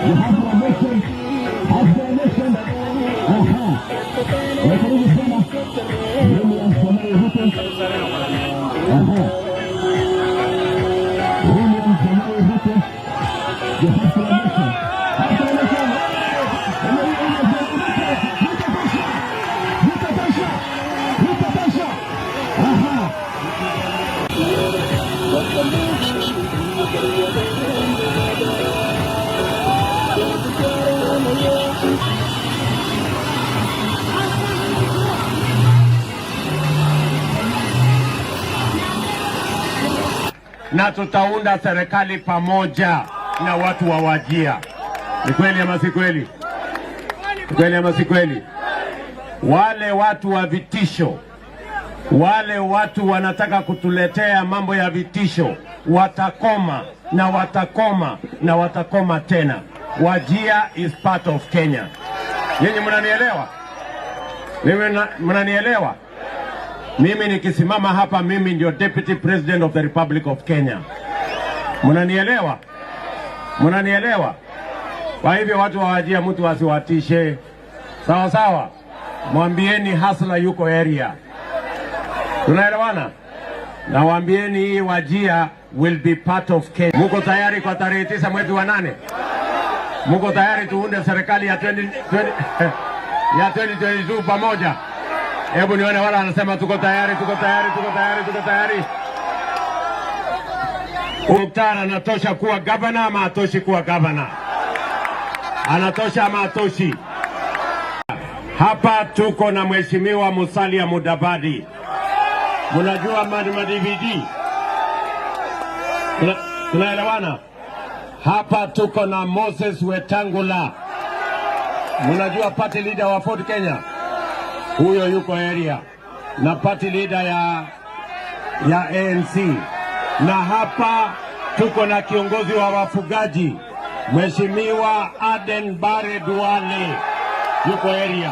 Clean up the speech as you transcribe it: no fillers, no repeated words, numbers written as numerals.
You have to listen. Have to listen. Karibu sana. William Samoei Ruto. William Samoei Ruto. You have to listen. Have to listen. Na tutaunda serikali pamoja na watu wa Wajir. Ni kweli ama si kweli? Ni kweli ama si kweli? Wale watu wa vitisho, wale watu wanataka kutuletea mambo ya vitisho, watakoma na watakoma na watakoma tena. Wajir is part of Kenya. Nyinyi mnanielewa? Mimi mnanielewa? Mimi nikisimama hapa, mimi ndio Deputy President of the Republic of Kenya. Mnanielewa? Mnanielewa? Kwa hivyo watu wa Wajir mtu wasiwatishe. Sawa sawa? Mwambieni Hasla yuko area. Tunaelewana? Na waambieni hii Wajir will be part of Kenya. Muko tayari kwa tarehe 9 mwezi wa 8? Muko tayari tuunde serikali ya 2022 pamoja? Hebu nione wala anasema tuko tayari, tuko tayari, tuko tayari, tuko tayari. Mukhtar anatosha kuwa gavana ama atoshi kuwa gavana? Anatosha ama atoshi? Hapa tuko na Mheshimiwa Musalia Mudavadi. Mnajua ma-DVD? Tunaelewana? Hapa tuko na Moses Wetangula. Mnajua party leader wa Ford Kenya? Huyo yuko area. Na party leader ya ANC. Na hapa tuko na kiongozi wa wafugaji, Mheshimiwa Aden Bare Duale, yuko area.